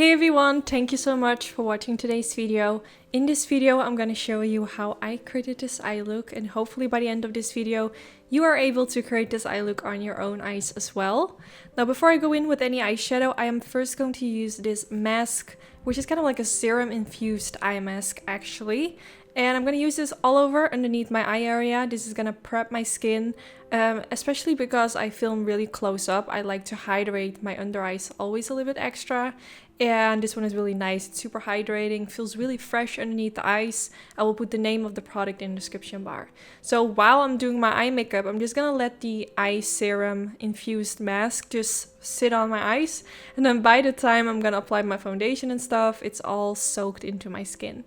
Hey everyone, thank you so much for watching today's video. In this video, I'm going to show you how I created this eye look, and hopefully by the end of this video, you are able to create this eye look on your own eyes as well. Now, before I go in with any eyeshadow, I am first going to use this mask, which is kind of like a serum infused eye mask actually. And I'm going to use this all over underneath my eye area. This is going to prep my skin, especially because I film really close up. I like to hydrate my under eyes always a little bit extra. And this one is really nice. It's super hydrating, feels really fresh underneath the eyes. I will put the name of the product in the description bar. So while I'm doing my eye makeup, I'm just going to let the eye serum infused mask just sit on my eyes. And then by the time I'm going to apply my foundation and stuff, it's all soaked into my skin.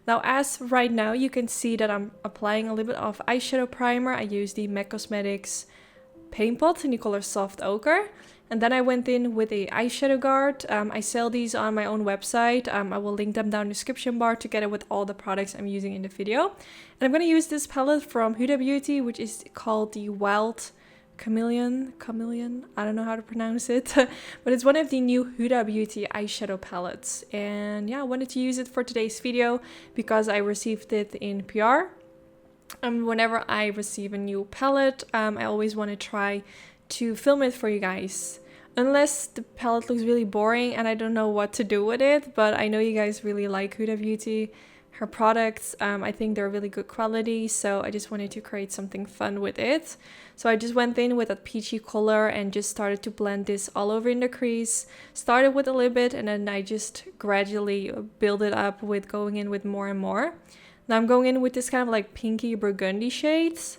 Now, as right now, you can see that I'm applying a little bit of eyeshadow primer. I use the MAC Cosmetics Paint Pot in the color Soft Ochre. And then I went in with a eyeshadow guard. I sell these on my own website. I will link them down in the description bar together with all the products I'm using in the video. And I'm going to use this palette from Huda Beauty, which is called the Wild Chameleon, I don't know how to pronounce it, but it's one of the new Huda Beauty eyeshadow palettes. And yeah, I wanted to use it for today's video because I received it in PR. Whenever I receive a new palette, I always want to try to film it for you guys. Unless the palette looks really boring and I don't know what to do with it, but I know you guys really like Huda Beauty. Her products, I think they're really good quality, so I just wanted to create something fun with it. So I just went in with a peachy color and just started to blend this all over in the crease. Started with a little bit and then I just gradually build it up with going in with more and more. Now I'm going in with this kind of like pinky burgundy shades.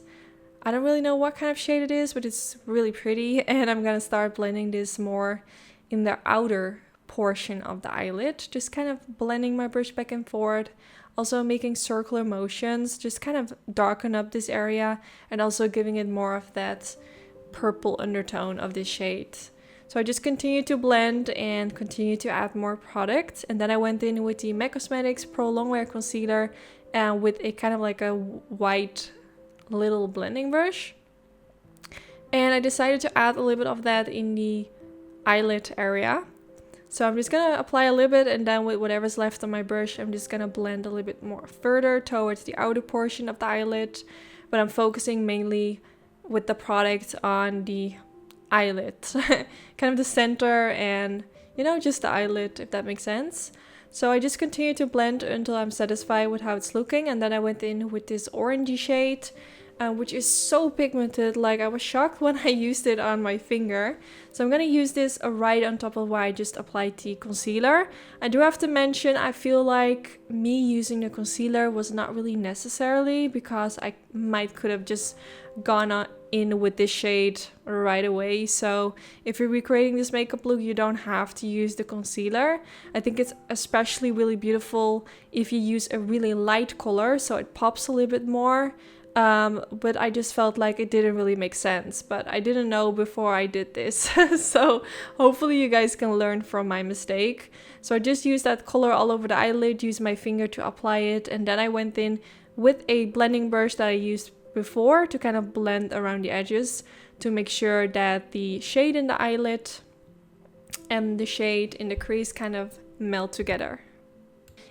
I don't really know what kind of shade it is, but it's really pretty. And I'm gonna start blending this more in the outer portion of the eyelid. Just kind of blending my brush back and forth. Also making circular motions, just kind of darken up this area and also giving it more of that purple undertone of this shade. So I just continue to blend and continue to add more product. And then I went in with the MAC Cosmetics Pro Longwear Concealer and with a kind of like a white little blending brush. And I decided to add a little bit of that in the eyelid area. So I'm just going to apply a little bit and then with whatever's left on my brush, I'm just going to blend a little bit more further towards the outer portion of the eyelid. But I'm focusing mainly with the product on the eyelid, kind of the center and, you know, just the eyelid, if that makes sense. So I just continue to blend until I'm satisfied with how it's looking. And then I went in with this orangey shade, which is so pigmented. Like, I was shocked when I used it on my finger. So I'm going to use this right on top of where I just applied the concealer. I do have to mention, I feel like me using the concealer was not really necessarily, because I could have just gone in with this shade right away. So if you're recreating this makeup look, you don't have to use the concealer. I think it's especially really beautiful if you use a really light color, so it pops a little bit more. But I just felt like it didn't really make sense, but I didn't know before I did this. So hopefully you guys can learn from my mistake. So I just used that color all over the eyelid, used my finger to apply it, and then I went in with a blending brush that I used before to kind of blend around the edges to make sure that the shade in the eyelid and the shade in the crease kind of melt together.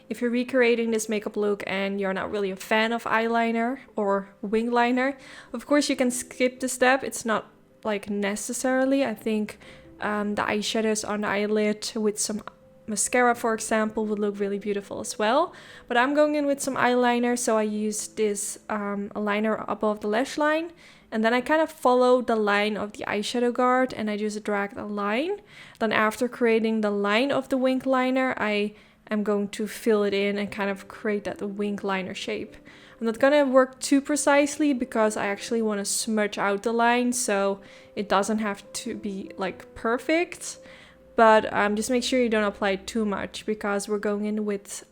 If you're recreating this makeup look and you're not really a fan of eyeliner or wing liner, of course you can skip the step. It's not like necessarily. I think the eyeshadows on the eyelid with some mascara, for example, would look really beautiful as well. But I'm going in with some eyeliner, so I used this liner above the lash line. And then I kind of follow the line of the eyeshadow guard and I just dragged a line. Then after creating the line of the wing liner, I'm going to fill it in and kind of create that wing liner shape. I'm not going to work too precisely because I actually want to smudge out the line, so it doesn't have to be like perfect. But just make sure you don't apply too much because we're going in with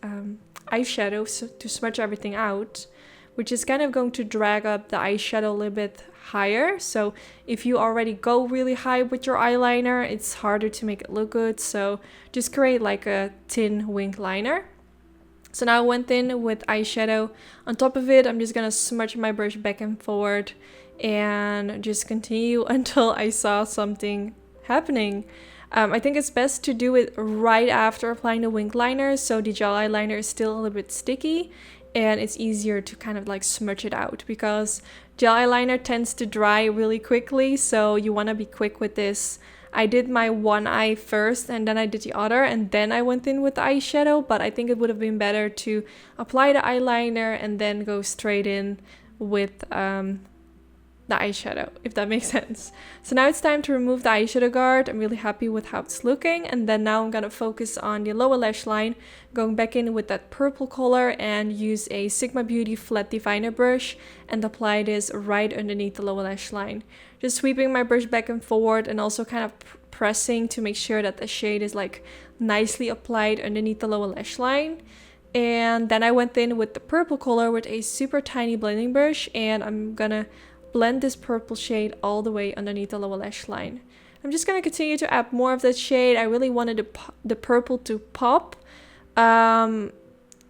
eyeshadow to smudge everything out, which is kind of going to drag up the eyeshadow a little bit higher. So if you already go really high with your eyeliner, it's harder to make it look good. So just create like a thin wing liner. So now I went in with eyeshadow on top of it. I'm just gonna smudge my brush back and forth and just continue until I saw something happening. I think it's best to do it right after applying the wing liner, so the gel eyeliner is still a little bit sticky and it's easier to kind of like smudge it out, because gel eyeliner tends to dry really quickly, so you want to be quick with this. I did my one eye first and then I did the other, and then I went in with the eyeshadow, but I think it would have been better to apply the eyeliner and then go straight in with the eyeshadow, if that makes sense. So now it's time to remove the eyeshadow guard. I'm really happy with how it's looking, and then now I'm gonna focus on the lower lash line, going back in with that purple color and use a Sigma Beauty flat definer brush and apply this right underneath the lower lash line. Just sweeping my brush back and forward and also kind of pressing to make sure that the shade is like nicely applied underneath the lower lash line. And then I went in with the purple color with a super tiny blending brush, and I'm gonna blend this purple shade all the way underneath the lower lash line. I'm just going to continue to add more of that shade. I really wanted the purple to pop,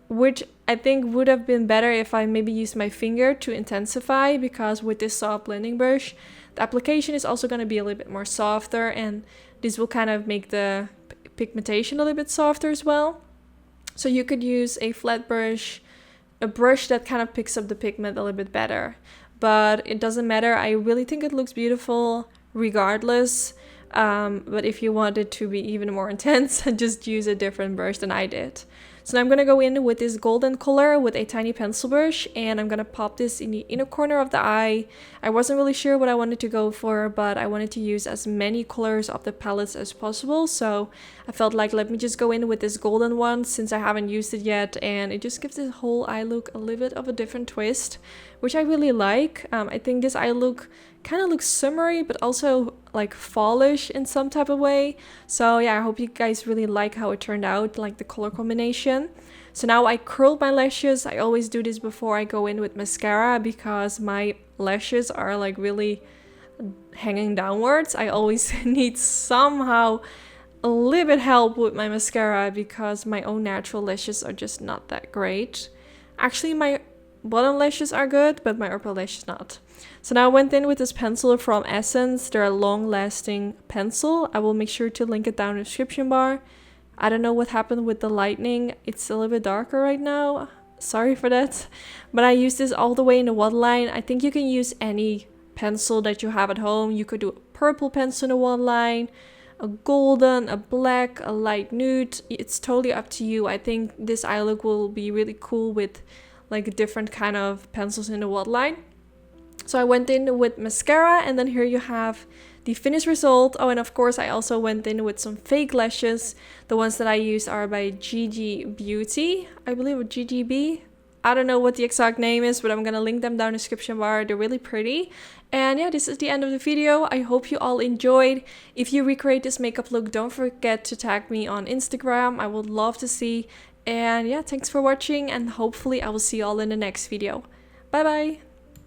which I think would have been better if I maybe used my finger to intensify, because with this soft blending brush, the application is also going to be a little bit more softer, and this will kind of make the pigmentation a little bit softer as well. So you could use a flat brush, a brush that kind of picks up the pigment a little bit better. But it doesn't matter. I really think it looks beautiful regardless. But if you want it to be even more intense, just use a different brush than I did. So now I'm going to go in with this golden color with a tiny pencil brush, and I'm going to pop this in the inner corner of the eye. I wasn't really sure what I wanted to go for, but I wanted to use as many colors of the palettes as possible. So I felt like, let me just go in with this golden one since I haven't used it yet, and it just gives this whole eye look a little bit of a different twist, which I really like. I think this eye look kind of looks summery, but also like fallish in some type of way. So yeah, I hope you guys really like how it turned out, like the color combination. So now I curled my lashes. I always do this before I go in with mascara, because my lashes are like really hanging downwards. I always need somehow a little bit help with my mascara, because my own natural lashes are just not that great. Actually, my bottom lashes are good, but my upper lashes not. So now I went in with this pencil from Essence. They're a long-lasting pencil. I will make sure to link it down in the description bar. I don't know what happened with the lighting. It's a little bit darker right now. Sorry for that. But I use this all the way in the waterline. I think you can use any pencil that you have at home. You could do a purple pencil in the waterline, a golden, a black, a light nude. It's totally up to you. I think this eye look will be really cool with like different kind of pencils in the waterline. So I went in with mascara, and then here you have the finished result. Oh, and of course I also went in with some fake lashes. The ones that I used are by Gigi Beauty, I believe, or GGB. I don't know what the exact name is, but I'm gonna link them down in the description bar. They're really pretty. And yeah, this is the end of the video. I hope you all enjoyed. If you recreate this makeup look, don't forget to tag me on Instagram. I would love to see. And yeah, thanks for watching, and hopefully I will see you all in the next video. Bye bye!